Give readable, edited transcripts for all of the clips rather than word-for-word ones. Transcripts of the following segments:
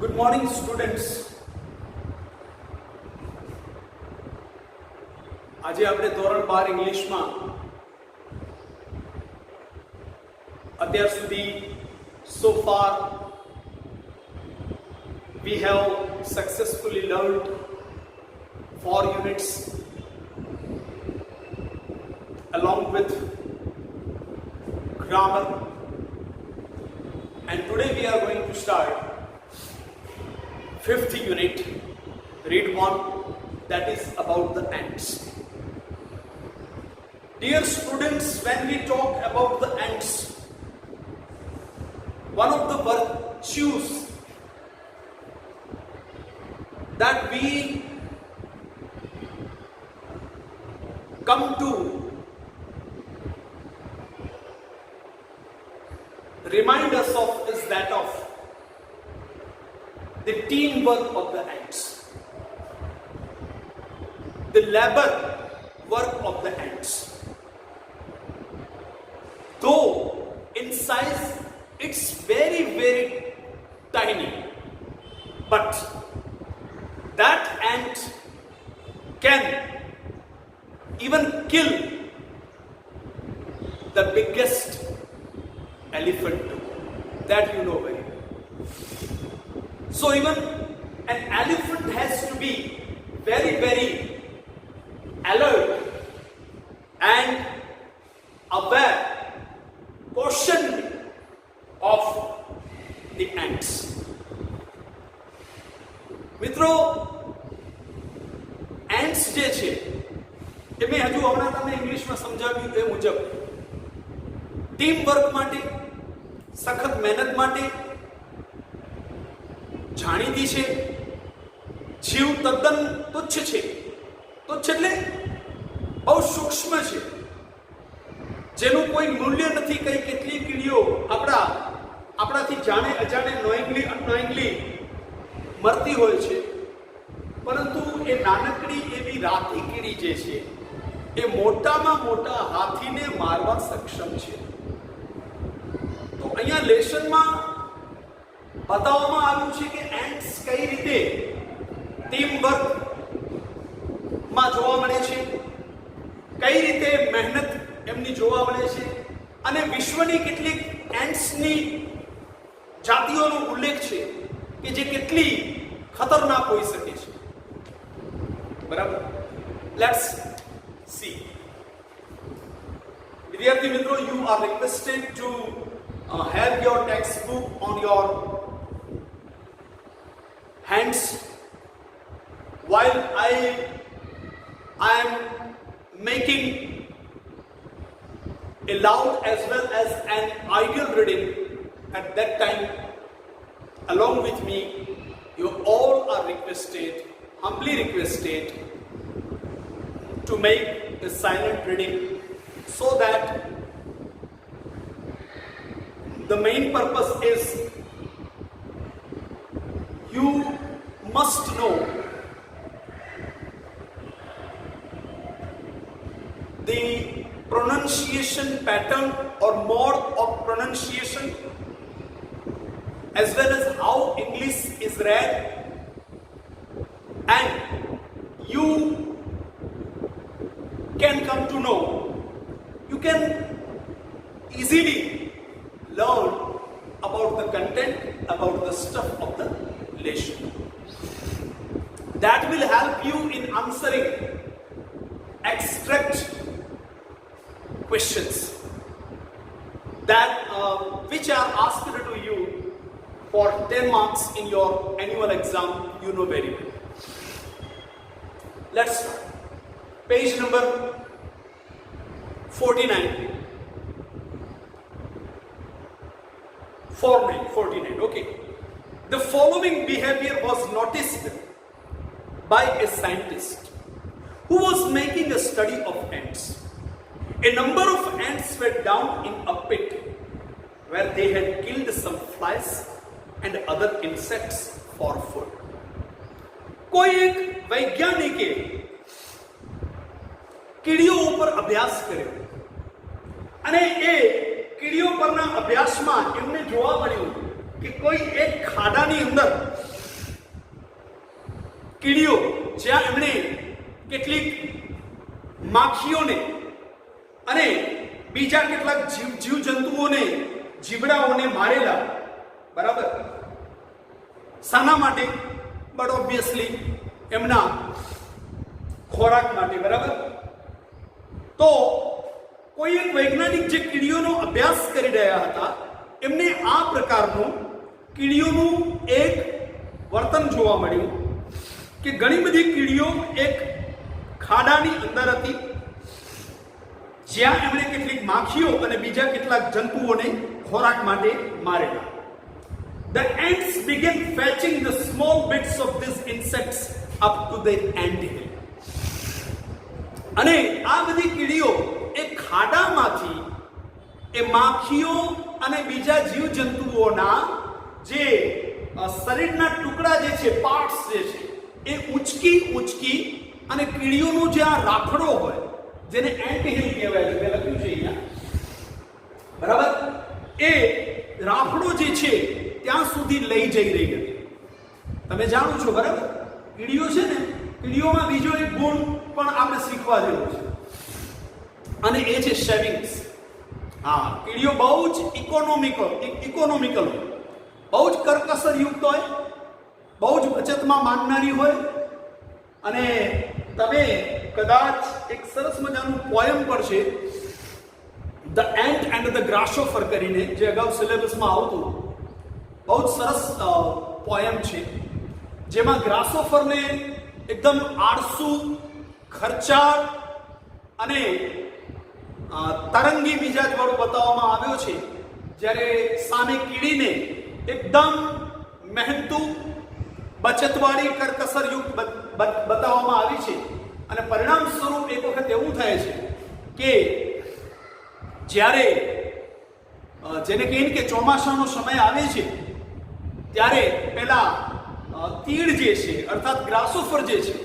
Good morning, students. આજે આપણે ધોરણ 12 ઇંગ્લિશમાં અત્યાર સુધી so far we have successfully learned 4 units along with grammar, and today we are going to start 5th unit, read 1, that is about the ants. Dear students, when we talk about the ants, one of the virtues that we come to remind us of is that of the teamwork of the ants, the labor work of the ants. Though in size it's very, very tiny, but that ant can even kill the biggest elephant too. That you know very well. So even an elephant has to be very, very alert and aware, cautioned of the ants. મિત્રો ants જે છે એ મેં હજુ હમણાં તમને ઇંગ્લિશમાં સમજાવ્યું એ મુજબ ટીમ વર્ક માટે, સખત મહેનત માટે જાણીતી છે, જીવ તદ્દન તુચ્છ છે. તુચ્છ એટલે બહુ સૂક્ષ્મ છે, જેનું કોઈ મૂલ્ય નથી. કઈ કેટલી કીડીઓ આપણાથી જાણે અજાણે નોઈંગલી મરતી હોય છે, પરંતુ એ નાનકડી એવી રાતી કીડી જે છે એ મોટામાં મોટા હાથીને મારવા સક્ષમ છે. તો અહીંયા લેસનમાં બતાવવામાં આવ્યું છે કે એન્ટ્સ કઈ રીતે ટીમ વર્કમાં જોવા મળે છે, કઈ રીતે મહેનત એમની જોવા મળે છે, અને વિશ્વની કેટલીક એન્ટ્સની જાતિઓનો ઉલ્લેખ છે કે જે કેટલી ખતરનાક હોઈ શકે છે. બરાબર, લેટ્સ સી. વિદ્યાર્થી મિત્રો, you are requested two have your textbook on your hands while I am making a loud as well as an ideal reading. At that time, along with me, you all are requested, humbly requested, to make a silent reading, so that the main purpose is you must know the pronunciation pattern or mode of pronunciation, as well as how English is read, and you can come to know, you can easily learn about the content, about the stuff of the lesson. That will help you in answering abstract questions that which are asked to you for 10 marks in your annual exam. You know very well. Let's start. Page number 49. 49, okay. The following behavior was noticed by a scientist who was making a study of ants. A number of ants were down in a pit where they had killed some flies and other insects for food. કોઈ એક વૈજ્ઞાનિકે કીડીઓ ઉપર અભ્યાસ કર્યો અને એ કીડીઓ પરના અભ્યાસમાં એમને જોવા મળ્યું કે કોઈ એક ખાડાની અંદર કીડીઓ જ્યાં એમણે કેટલીક માખીઓને અને બીજા કેટલાક જીવજંતુઓને જીવડાઓને મારેલા, બરાબર, શાના માટે? બટ ઓબ્વિયસલી એમના ખોરાક માટે, બરાબર. તો કોઈ એક વૈજ્ઞાનિક જે કીડીઓનો અભ્યાસ કરી રહ્યા હતા, એમને આ પ્રકારનું કીડીઓનું એક વર્તન જોવા મળ્યું કે ઘણી બધી કીડીઓ એક ખાડાની અંદર હતી, જ્યાં એમણે કેટલીક માખીઓ અને બીજા કેટલાક જંતુઓને ખોરાક માટે મારેલા. The ants began fetching the small bits of these insects up to their ant hill. અને આ બધી કીડીઓ એ ખાડામાંથી એ માખીઓ અને બીજા જીવજંતુઓના જે શરીરના ટુકડા જે છે, પાર્ટ્સ જે છે, એ ઉંચકી અને કીડીઓનો જે આ રાફડો હોય, જેને એન્ટ હિલ કહેવાય છે, મેં લખ્યું છે અહીંયા, બરાબર, એ રાફડો જે છે ત્યાં સુધી લઈ જઈ રહી હતી. તમે જાણો છો, બરાબર, કીડીઓ છે ને, કીડીઓમાં બીજો એક ગુણ પણ આપણે શીખવા જેવો છે, અને એ છે સેવિંગ્સ. હા, કીડીઓ બહુ જ ઇકોનોમિકલ હોય, બહુ જ કરકસરયુક્ત હોય, બહુ જ બચતમાં માનનારી હોય. અને તમે કદાચ એક સરસ મજાનું પોયમ પર છે, ધ એન્ટ એન્ડ ધ ગ્રાસોફર કરીને, જે અગાઉ સિલેબસમાં આવતું, બહુ જ સરસ પોયમ છે, જેમાં ગ્રાસોફરને એકદમ આળસુ, ખર્ચાળ અને તરંગી મિજાજ વાળું બતાવવામાં આવ્યો છે, જ્યારે સામે કીડીને એકદમ મહેનતુ, બચતવાળી, કરકસરયુક્ત બતાવવામાં આવી છે. અને પરિણામ સ્વરૂપ એક વખત એવું થાય છે કે જ્યારે જેને કહીએ કે ચોમાસાનો સમય આવે છે, ત્યારે પેલા તીડ જે છે, અર્થાત ગ્રાસોફર જે છે,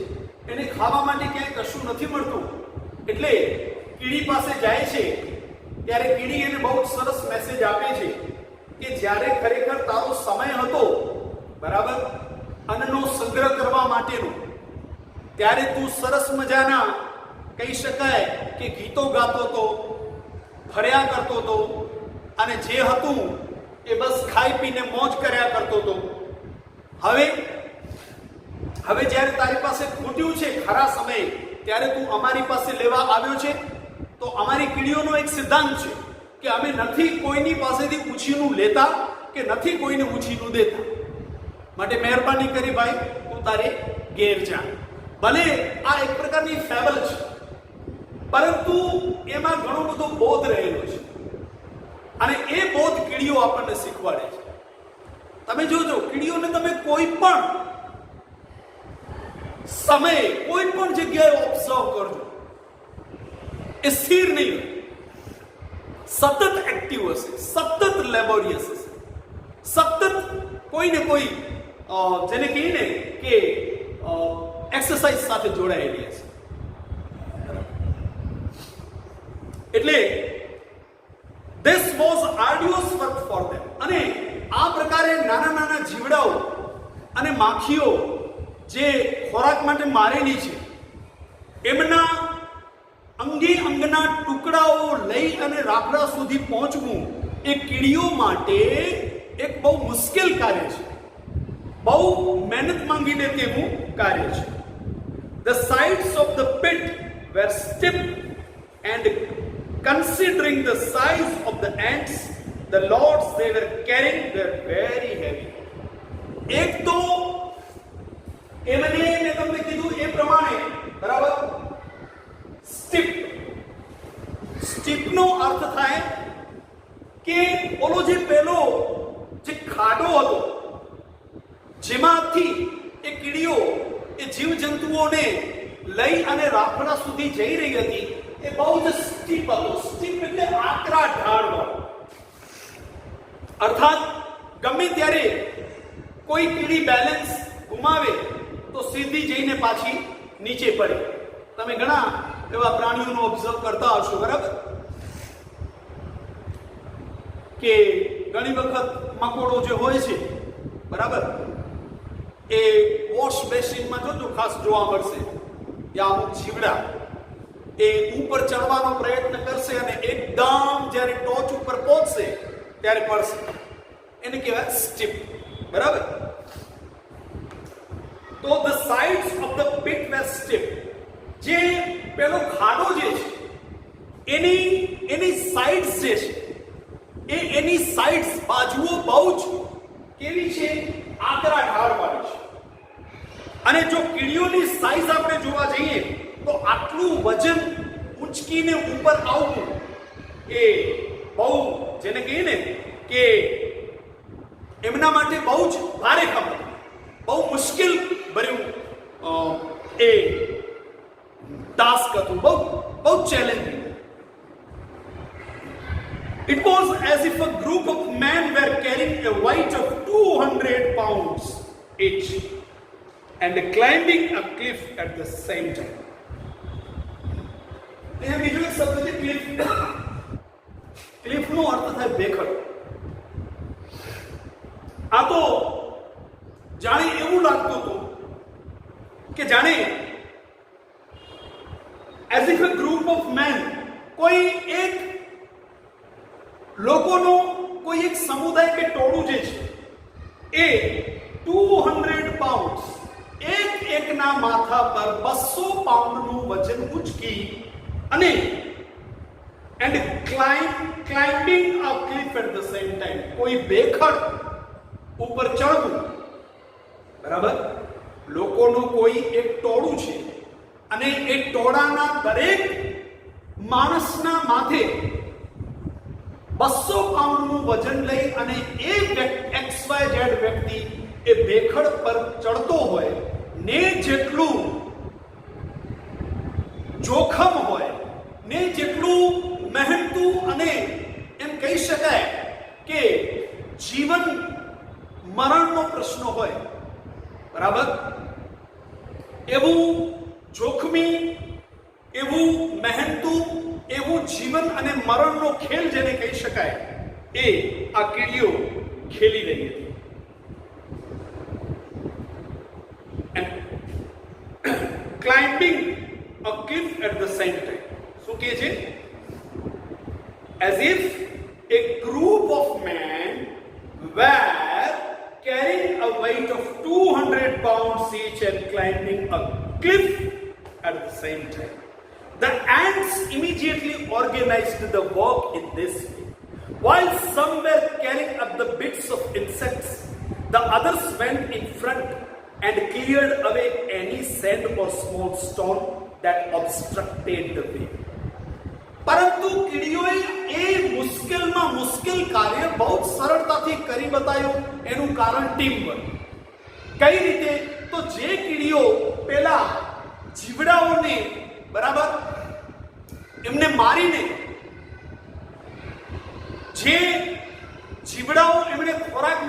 એને ખાવા માટે ક્યાંય કશું નથી મળતું, એટલે કીડી પાસે જાય છે. ત્યારે કીડી એને બહુ સરસ મેસેજ આપે છે કે જ્યારે ખરેખર તારો સમય હતો, બરાબર, અન્નનો સંગ્રહ કરવા માટેનો, ત્યારે તું સરસ મજાના કહી શકાય કે ગીતો ગાતો હતો, ફર્યા કરતો હતો, અને જે હતું એ બસ ખાઈ પીને મોજ કર્યા કરતો હતો. હવે જ્યારે તારી પાસે ખૂટ્યું છે ખરા સમયે, ત્યારે તું અમારી પાસે લેવા આવ્યો છે. તો અમારી કીડીઓનો એક સિદ્ધાંત છે કે અમે નથી કોઈની પાસેથી ઉછીનું લેતા કે નથી કોઈને ઉછીનું દેતા. માટે મહેરબાની કરી ભાઈ, તું તારે ઘેર જા. ભલે આ એક પ્રકારની ફેબલ છે, પરંતુ એમાં ઘણો બધો બોધ રહેલો છે, અને એ બોધ કીડીઓ આપણને શીખવાડે છે. તમે જોજો, કીડીઓને તમે કોઈ પણ સમયે, કોઈ પણ જગ્યાએ ઓબ્ઝર્વ કરજો, એ સ્થિર નહીં હોય, સતત એક્ટિવ હશે, સતત લેબોરિયસ હશે, સતત કોઈ ને કોઈ જેને કહીએ ને કે એક્સરસાઇઝ સાથે જોડાયેલી હશે. એટલે this was arduous work for them. અને આ પ્રકારે નાના નાના જીવડાઓ અને માખીઓ જે ખોરાક માટે મારેલી છે, એમના અંગના ટુકડાઓ લઈ અને રાફડા સુધી પહોંચવું એ કીડીઓ માટે એક બહુ મુશ્કેલ કાર્ય છે, બહુ મહેનત માંગી લે તેવું કાર્ય છે. The sides of the pit were steep, and considering the size of the ants, the loads they were carrying were very heavy. એક તો એમને મેં તમને કીધું એ પ્રમાણે, બરાબર, સ્ટીપનો અર્થ થાય કે ઓલો જે પેલો જે ખાડો હતો, જેમાંથી એ કીડીઓ એ જીવજંતુઓને લઈ અને રાફડા સુધી જઈ રહી હતી, એ બહુ જ સ્ટીપ હતો. સ્ટીપ એટલે આકરા ઢાળવાળો. અર્થાત ગમે ત્યારે કોઈ કીડી બેલેન્સ ગુમાવે તો સીધી જઈને પાછી નીચે પડે. તમે ઘણા એવા પ્રાણીઓનો ઓબ્ઝર્વ કરતા હશો, બરાબર, કે ઘણી વખત મકોડો જે હોય છે, બરાબર, એ વોશ બેસિનમાં જોજો ખાસ જોવા મળશે કે અમુક જીવડા એ ઉપર ચડવાનો પ્રયત્ન કરશે અને એકદમ જ્યારે ટોચ ઉપર પહોંચશે ત્યારે પડશે. એને કહેવાય સ્ટીપ. બરાબર? તો the sides of the pit were steep. જે પેલો ખાડો જે છે એની સાઇડ્સ જે છે એની સાઇડ્સ બાજુઓ બહુ જ કેવી છે? આકરા ઢાળવાળી છે. અને જો કીડીઓની સાઈઝ આપણે જોવા જઈએ તો આટલું વજન ઉંચકીને ઉપર આવવું એ બહુ, જેને કહીએ ને કે એમના માટે બહુ જ ભારે કામ હતું, બહુ મુશ્કેલ ભર્યું એ ટાસ્ક હતું, બહુ challenging. It was as if a group of men were carrying a weight of 200 pounds each and climbing a cliff at the same time. ये बीजो एक शब्द है क्लिफ. क्लिफ નો અર્થ થાય બેખડ. આ તો જાણે એવું લાગતું હતું કે જાણે as if a group of men, કોઈ એક લોકોનો કોઈ એક સમુદાય કે ટોળું જે છે એ 200 પાઉન્ડ્સ એકના માથા પર 200 પાઉન્ડનું વજન ઉચકી અને and climbing a cliff at the same time, કોઈ બેખડ ઉપર ચડવું. બરાબર? લોકોનું કોઈ એક ટોળું છે અને એ ટોળાના દરેક માણસના માથે 200 પાઉન્ડનું વજન લઈ અને એ XYZ વ્યક્તિ એ બેખડ પર ચડતો હોય ને જેટલું જોખમ હોય ને જેટલું મહેનતુ અને એમ કહી શકાય કે જીવન મરણનો પ્રશ્ન હોય. બરાબર? એવું જોખમી, એવું મહેનતુ, એવું જીવન અને મરણનો ખેલ જેને કહી શકાય એ આ કીડીઓ ખેલી રહી હતી. Climbing a cliff at the same time. શું કહે છે? as if a group of men were carrying a weight of 200 pounds each and climbing a cliff at the same time. The ants immediately organized the work in this way. While some were carrying up the bits of insects, the others went in front and cleared away any sand or small stone that obstructed the way. પરંતુ કીડીઓએ એ મુશ્કેલમાં મુશ્કેલ કાર્ય બહુ સરળતાથી કરી બતાવ્યું. એનું કારણ team work. કઈ રીતે? તો જે કીડીઓ પેલા જીવડાઓને, બરાબર, એમને મારીને, જે જીવડાઓ એમણે ખોરાક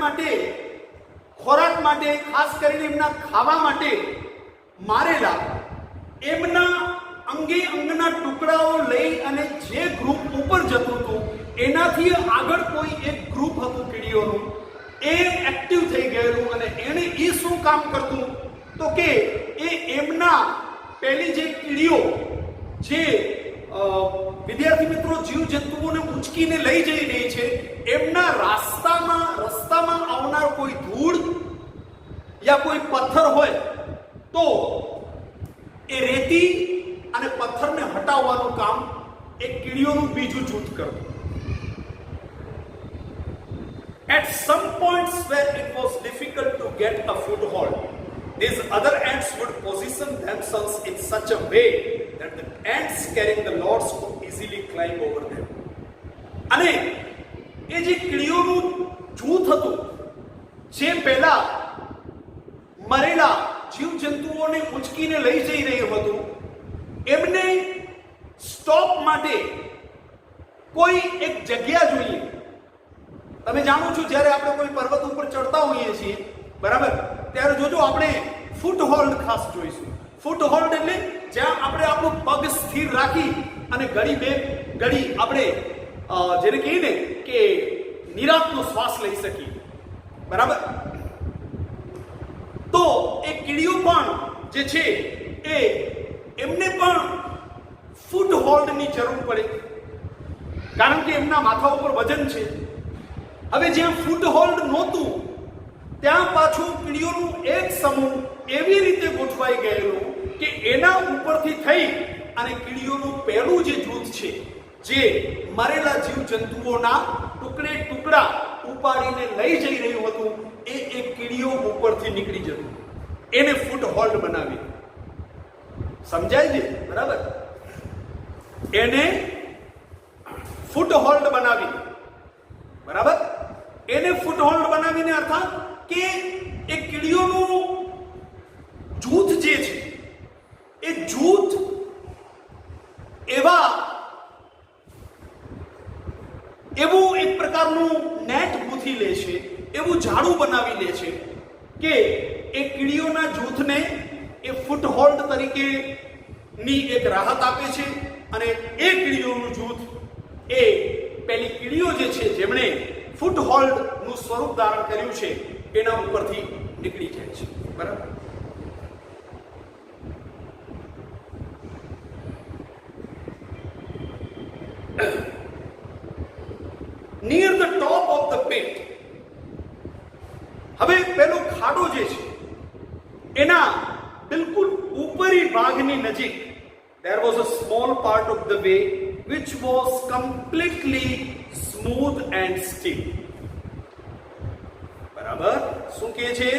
માટે ખાસ કરીને એમના ખાવા માટે મારેલા, એમના અંગના ટુકડાઓ લઈ અને જે ગ્રુપ ઉપર જતું હતું એનાથી આગળ કોઈ એક ગ્રુપ હતું કીડીઓનું, એ એક્ટિવ થઈ ગયેલું અને એને એ શું કામ કરતું તો કે એ એમના પહેલી જે કીડીઓ જે વિદ્યાર્થી મિત્રો જીવજંતુઓને ઉંચકીને લઈ જઈ રહી છે, એમના રસ્તામાં આવનાર કોઈ ધૂળ યા કોઈ પથ્થર હોય તો એ રેતી અને પથ્થરને હટાવવાનું કામ એક કીડીઓનું બીજું જૂથ કરતું. At some points where it was difficult to get a foothold, these other ants would position themselves in such a way that the ants carrying the loads could easily climb over them. અને એ જે કીડીઓનું જૂથ હતું જે પહેલા મરેલા જીવજંતુઓને ઉંચકીને લઈ જઈ રહ્યું હતું, એમને સ્ટોપ માટે કોઈ એક જગ્યા જોઈએ. તમે જાણો છો જ્યારે આપણે કોઈ પર્વત ઉપર ચડતા હોઈએ છીએ, બરાબર, ત્યારે જોજો આપણે ફૂટ હોલ્ડ ખાસ જોઈશું. ફૂટ હોલ્ડ એટલે જ્યાં આપણે આપણો પગ સ્થિર રાખી અને ઘડી આપણે જેને કહીએ ને કે નિરાંતનો શ્વાસ લઈ શકીએ. બરાબર? તો એ કીડીઓ પણ જે છે એ એમને પણ ફૂટ હોલ્ડની જરૂર પડે, કારણ કે એમના માથા ઉપર વજન છે. હવે જ્યાં ફૂટ હોલ્ડ નહોતું ત્યાં પાછું કીડીઓનું એક સમૂહ એવી રીતે ગોઠવાઈ ગયેલું કે એના ઉપરથી થઈ અને કીડીઓનું પહેલું જે જૂથ છે જે મરેલા જીવજંતુઓના ટુકડા ઉપાડીને લઈ જઈ રહ્યું હતું એ એક કીડીઓ ઉપરથી નીકળી જતું, એને ફૂટ હોલ્ડ બનાવી. સમજાય છે? બરાબર. એને ફૂટ હોલ્ડ બનાવી. બરાબર. એને ફૂટ હોલ્ડ બનાવીને અર્થાત કે એ કીડીઓનું જૂથ જે છે એ જૂથ એવું એક પ્રકારનું નેટ ગૂંથી લે છે, એવું ઝાડું બનાવી લે છે કે એ કીડીઓના જૂથને એ ફૂટ હોલ્ડ તરીકેની એક રાહત આપે છે અને એ કીડીઓનું જૂથ એ પેલી કીડીઓ જે છે જેમણે ફૂટ હોલ્ડનું સ્વરૂપ ધારણ કર્યું છે એના ઉપરથી નીકળી જાય છે. બરાબર. near the top of the pit. હવે પેલો ખાડો જે છે એના બિલકુલ ઉપરી ભાગની નજીક there was a small part of the way which was completely smooth and steep. બરાબર. શું કહે છે?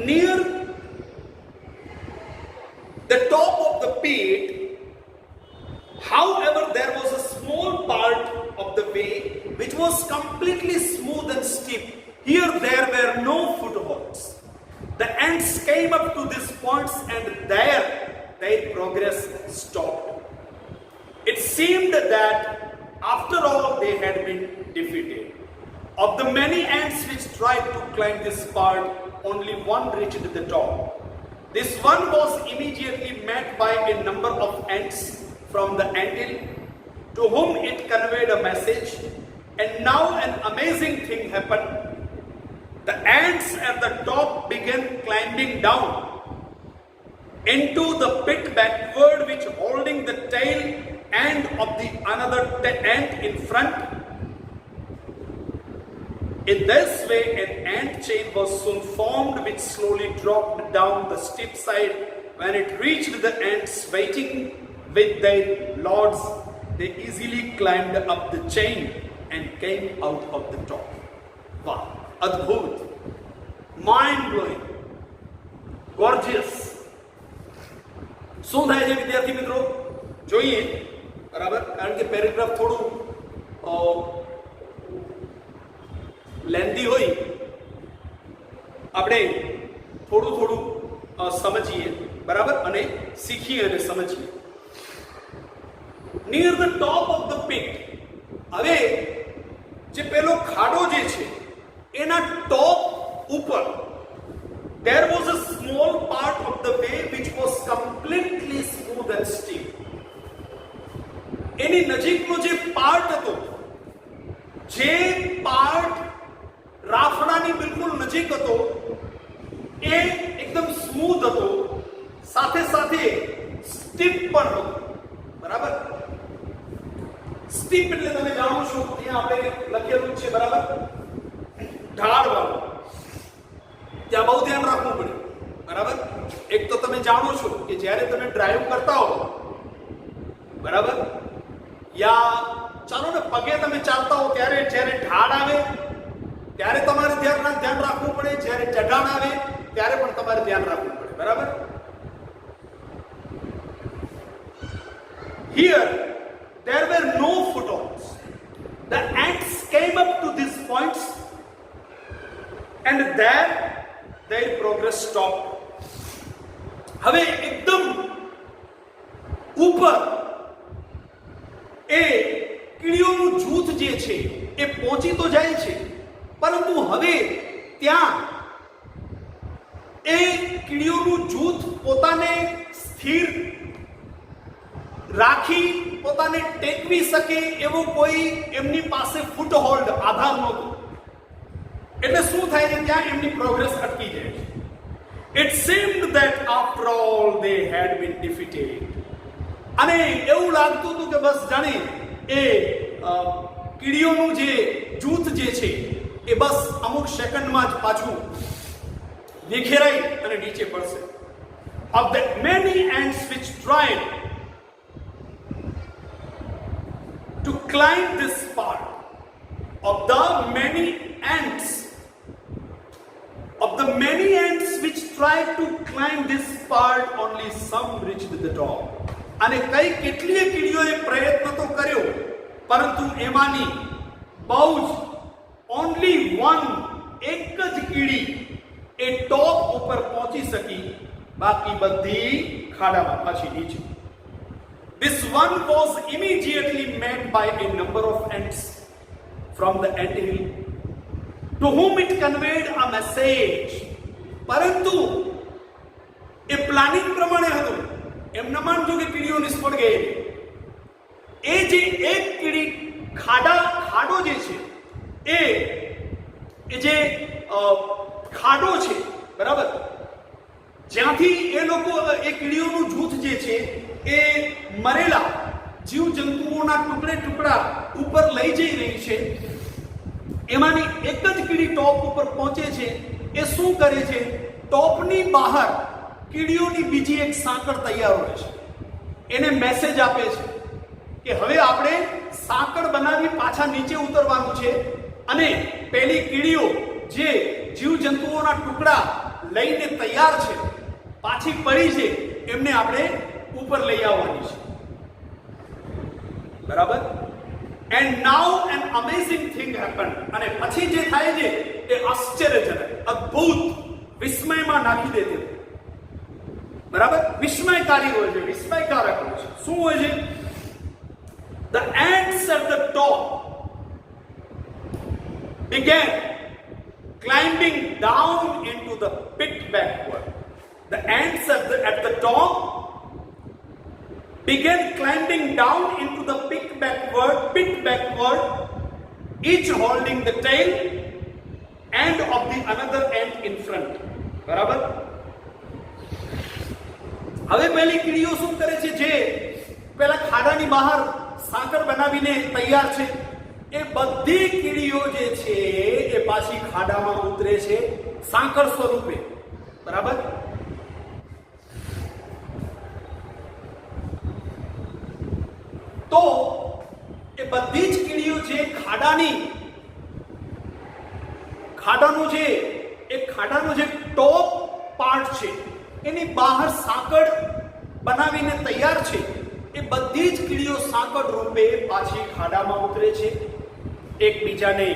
Near the top of the pit, however, there was a small part of the way which was completely smooth and steep. Here there were no footholds. The ants came up to these points and there their progress stopped. It seemed that after all they had been defeated. Of the many ants which tried to climb this part, only one reached the top. This one was immediately met by a number of ants from the anthill, to whom it conveyed a message. And now an amazing thing happened. The ants at the top began climbing down into the pit backward, which holding the tail end of the another ant in front. In this way, an ant chain was soon formed which slowly dropped down the steep side. When it reached the ants waiting with their lords, they easily climbed up the chain and came out of the top. Wow! Adbhut! Mind-blowing! Gorgeous! શું થાય છે વિદ્યાર્થી મિત્રો? જોઈએ. બરાબર. કારણ કે paragraph થોડું લેન્ધી હોય, આપણે થોડું સમજીએ. બરાબર. અને શીખીએ અને સમજીએ. Near the top of the pit. હવે જે પેલો ખાડો જે છે એના ટોપ ઉપર there was a small part of the way which was completely smooth and steep. એની નજીકનો જે પાર્ટ હતો, જે પાર્ટ રાફડાની બિલકુલ નજીક હતો, એ એકદમ સ્મૂથ હતો, સાથે સાથે સ્ટીપ પણ હતો. બરાબર. સ્ટીપ એટલે તમે જાણો છો, ત્યાં આપણે લખેલું છે. બરાબર. ઢાળ વાળું. ત્યાં બહુ ધ્યાન રાખવું પડે. બરાબર. એક તો તમે જાણો છો કે જ્યારે તમે ડ્રાઈવ કરતા હો, બરાબર, યા ચાલો ને પગે તમે ચાલતા હો ત્યારે જ્યારે ઢાળ આવે ત્યારે તમારે ધ્યાન રાખવું પડે, જ્યારે ચઢાણ આવે ત્યારે પણ તમારે ધ્યાન રાખવું પડે. બરાબર. Here there were no footholds. The ants came up to these points and there their progress stopped. હવે એકદમ ઉપર એ કીડીઓનું જૂથ જે છે એ પહોંચી તો જાય છે, પરંતુ હવે ત્યાં એ કીડીઓનું જૂથ પોતાને સ્થિર રાખી પોતાને ટેકવી શકે એવો કોઈ એમની પાસે ફૂટહોલ્ડ આધાર નહોતો. એટલે શું થાય છે, ત્યાં એમની પ્રોગ્રેસ અટકી જાય છે. It seemed that after all they had been defeated. અને એવું લાગતું હતું કે બસ જાણે એ કીડીઓનું જે જૂથ જે છે એ બસ અમુક સેકન્ડમાં જ પાછું વિખેરાઈ અને નીચે પડશે. Of the many ants which tried to climb this part, of the many ants which tried to climb this part, only some reached the top. અને કઈ કેટલીય કીડીઓએ પ્રયત્ન તો કર્યો, પરંતુ એમાંની બહુ જ ઓનલી વન, એક જ કીડી એ ટોપ ઉપર પહોંચી શકી, બાકી બધી ખાડામાં પાછી નીચે. This one was immediately met by a number of ants from the anthill, to whom it conveyed a message. પરંતુ એ પ્લાનિંગ પ્રમાણે હતું. એમ ન માનજો કે કીડીઓ નિષ્ફળ ગઈ. એ જે એક કીડી ખાડો જે છે એ જે ખાડો છે, બરાબર, જ્યાંથી એ લોકો એ કીડીઓનું જૂથ જે છે એ મરેલા જીવજંતુઓના ટુકડા ઉપર લઈ જઈ રહી છે, એમાંની એક જ કીડી ટોપ ઉપર પહોંચે છે. એ શું કરે છે, ટોપની બહાર કીડીઓની બીજી એક સાંકળ તૈયાર હોય છે. એને મેસેજ આપે છે કે હવે આપણે સાંકળ બનાવી પાછા નીચે ઉતરવાનું છે, અને પેલી કીડીઓ જે જીવજંતુઓના ટુકડા લઈને તૈયાર છે, પાછી પડી છે, એમને આપણે ઉપર લઈ આવવાની છે, બરાબર. And now an amazing thing happened. અને પછી જે થાય છે એ આશ્ચર્યજનક, અદ્ભુત, વિસ્મયમાં નાખી દે છે, બરાબર. વિસ્મયકારી હોય છે, વિસ્મયકારક હોય છે. શું હોય છે? The ants at the top began climbing down into the pit backward. The ants at the top began climbing down into the pit backward, each holding the tail end of the another ant in front. બરાબર. હવે પેલી કીડીઓ શું કરે છે, જે પેલા ખાડાની બહાર સાંકળ બનાવીને તૈયાર છે, એ બધી કીડીઓ જે છે એ પાછી ખાડામાં ઉતરે છે સાંકળ સ્વરૂપે, બરાબર. તો એ બધી જ કીડીઓ જે ખાડાનો જે ટોપ પાર્ટ છે એની બહાર સાંકળ બનાવીને તૈયાર છે, એ બધી જ કીડીઓ સાંકળ રૂપે પાછી ખાડામાં ઉતરે છે, એકબીજાને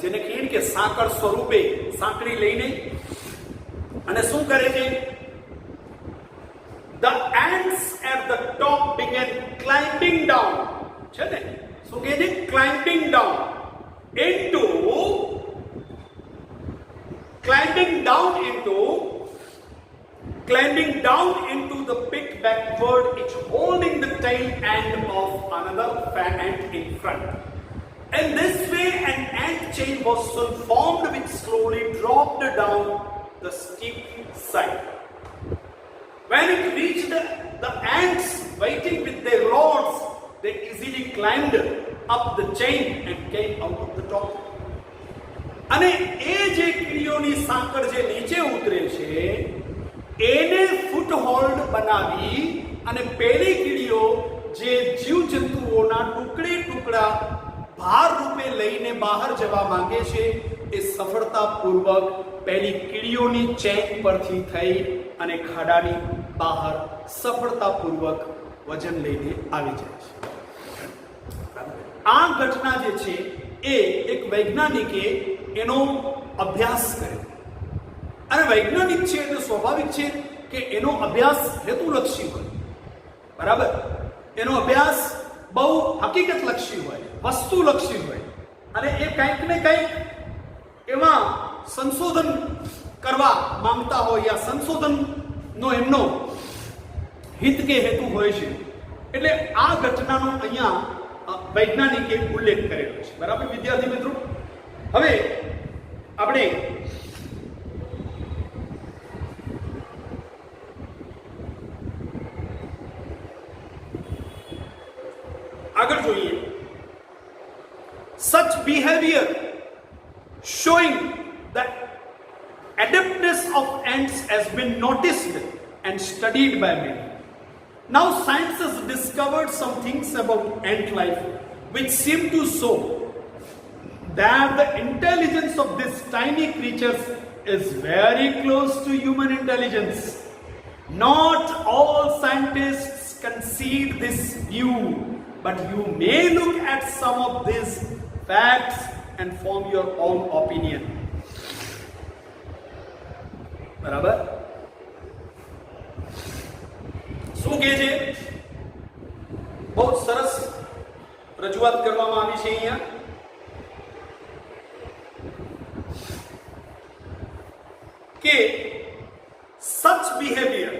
જેને કહીએ કે સાંકળ સ્વરૂપે સાંકળી લઈને. અને શું કરે છે? The ants at the top began climbing down. છે ને, શું કહે છે? Climbing down into the pit backward, each holding the tail end of another ant in front. And this way an ant chain was soon formed, which slowly dropped down the steep side. When it reached the ants waiting with their rods, they easily climbed up the chain and came out of the top. અને એ જે કીડીઓની સાંકળ જે નીચે ઉતરે છે એને ફૂટહોલ્ડ બનાવી અને પેલી કીડીઓ જે જીવજંતુઓના ટુકડા ભાર રૂપે લઈને બહાર જવા માંગે છે, એ સફળતાપૂર્વક પેલી કીડીઓની ચેન પરથી થઈ અને ખાડાની બહાર સફળતાપૂર્વક વજન લઈને આવી જાય છે. આ ઘટના જે છે એ એક વૈજ્ઞાનિકે એનો અભ્યાસ કર્યો. અને વૈજ્ઞાનિક છે એટલે સ્વાભાવિક છે કે એનો અભ્યાસ હેતુલક્ષી હોય, બરાબર. એનો અભ્યાસ બહુ હકીકતલક્ષી હોય, વસ્તુલક્ષી હોય, અને એ કંઈક ને કંઈક એમાં સંશોધન કરવા માંગતા હોય, યા સંશોધનનો એમનો હિત કે હેતુ હોય છે. એટલે આ ઘટનાનો અહીંયા વૈજ્ઞાનિકે ઉલ્લેખ કરેલો છે, બરાબર વિદ્યાર્થી મિત્રો. હવે આપણે આગળ જોઈએ. Such behavior showing the adeptness of ants has been noticed and studied by many. Now science has discovered some things about ant life which seem to show that the intelligence of these tiny creatures is very close to human intelligence. Not all scientists concede this view, but you may look at some of these facts and form your own opinion. બરાબર. શું કહે છે? બહુ સરસ રજૂઆત કરવામાં આવી છે અહીંયા કે such behavior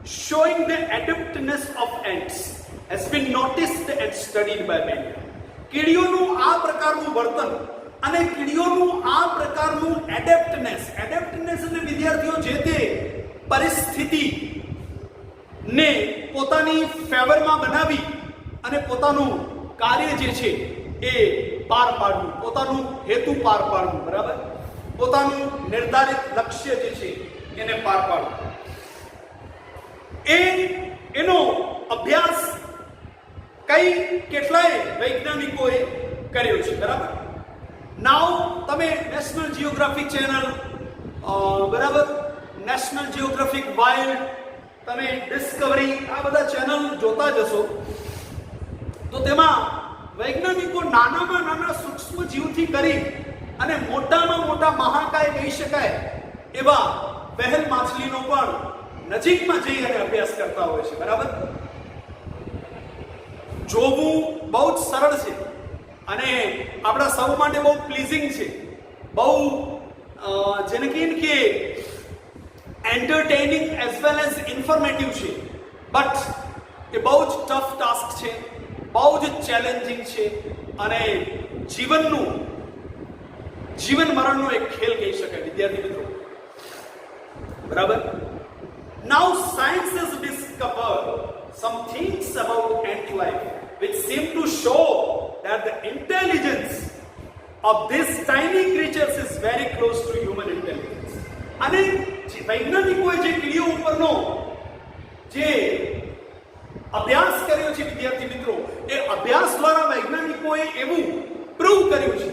showing the adeptness of ants has been noticed and studied by many. કીડીઓનું આ પ્રકારનું વર્તન અને કીડીઓનું આ પ્રકારનું એડેપ્ટનેસ એટલે વિદ્યાર્થીઓ જે તે પરિસ્થિતિને પોતાની ફેવરમાં બનાવી અને પોતાનું કાર્ય જે છે એ પાર પાડવું, પોતાનું હેતુ પાર પાડવું, બરાબર, પોતાનું નિર્ધારિત લક્ષ્ય જે છે એને પાર પાડવું, એનો અભ્યાસ કેટલાય વૈજ્ઞાનિકોએ કર્યો છે, બરાબર. નાઉ તમે નેશનલ જિયોગ્રાફિક ચેનલ, બરાબર, નેશનલ જિયોગ્રાફિક વાઇલ્ડ, તમે ડિસ્કવરી, આ બધા ચેનલ જોતા જશો તો તેમાં વૈજ્ઞાનિકો નાનામાં નાના સૂક્ષ્મ જીવથી કરી અને મોટામાં મોટા મહાકાય કહી શકાય એવા વહેલ માછલીનો પણ નજીકમાં જઈ અને અભ્યાસ કરતા હોય છે, બરાબર. જોવું બહુ જ સરળ છે અને આપણા સૌ માટે બહુ પ્લીઝિંગ છે, બહુ જેને કહીએ કે entertaining as well as informative છે. બટ એ બહુ જ ટફ ટાસ્ક છે, બહુ જ ચેલેન્જિંગ છે અને જીવન મરણનો એક ખેલ કહી શકાય વિદ્યાર્થી મિત્રો, બરાબર. Now science has discovered some things about ant life which seem to show that the intelligence of these tiny creatures is very close to human intelligence. અને વૈજ્ઞાનિકોએ જે કીડીઓ ઉપરનો જે અભ્યાસ કર્યો છે વિદ્યાર્થી મિત્રો, એ અભ્યાસ દ્વારા વૈજ્ઞાનિકોએ એવું પ્રૂવ કર્યું છે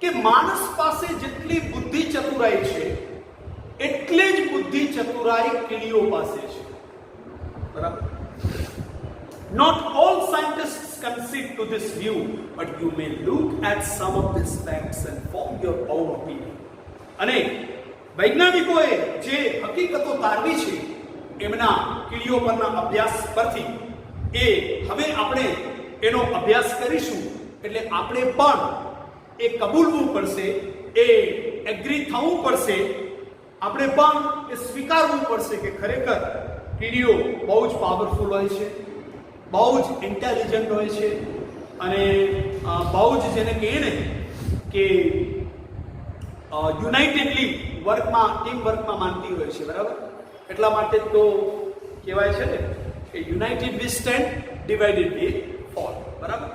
કે માણસ પાસે જેટલી બુદ્ધિ ચતુરાઈ છે એટલે જ બુદ્ધિ ચતુરાઈ કીડીઓ પાસે છે, બરાબર. Not all scientists concede to this view, but you may look at some of these facts and form your own opinion. અને વૈજ્ઞાનિકોએ જે હકીકતો તારવી છે એમના કીડીઓ પરના અભ્યાસ પરથી એ હવે આપણે એનો અભ્યાસ કરીશું, એટલે આપણે પણ એ કબૂલવું પડશે, એ એગ્રી થવું પડશે, આપણે પણ એ સ્વીકારવું પડશે કે ખરેખર કીડીઓ બહુ જ પાવરફુલ હોય છે, બહુ જ ઇન્ટેલિજન્ટ હોય છે અને બહુ જ જેને કહીએ ને કે યુનાઇટેડલી વર્કમાં, ટીમ વર્કમાં માનતી હોય છે, બરાબર. એટલા માટે તો કહેવાય છે ને કે united we stand, divided we fall, બરાબર.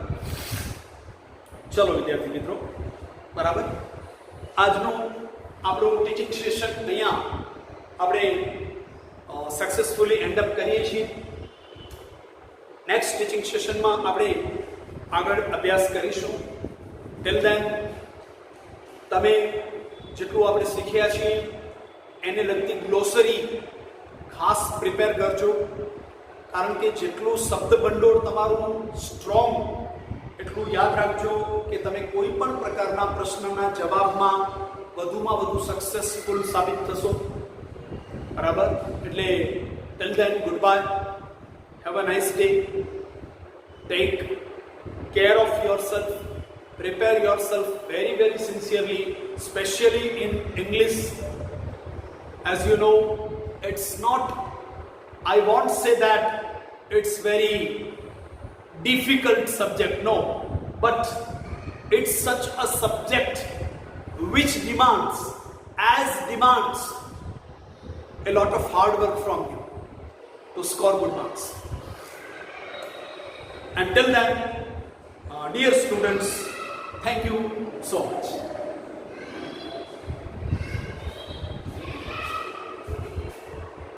ચલો વિદ્યાર્થી મિત્રો, બરાબર, આજનું આપણું ટીચિંગ સેશન અહીંયા આપણે સક્સેસફુલી એન્ડ અપ કરીએ છીએ. નેક્સ્ટ ટીચિંગ સેશનમાં આપણે આગળ અભ્યાસ કરીશું. ટિલ ધેન તમે જેટલું આપણે શીખ્યા છીએ એને લગતી ગ્લોસરી ખાસ પ્રિપેર કરજો, કારણ કે જેટલું શબ્દ ભંડોળ તમારું સ્ટ્રોંગ એટલું યાદ રાખજો કે તમે કોઈ પણ પ્રકારના પ્રશ્નના જવાબમાં વધુમાં વધુ સક્સેસફુલ સાબિત થશો. બરાબર? એટલે till then good bye, have a nice day, take care of yourself, prepare yourself very very sincerely, especially in English. As you know, it's not, I won't say that it's very difficult subject, no, but it's such a subject which demands a lot of hard work from you to score good marks. Until then, dear students, thank you so much.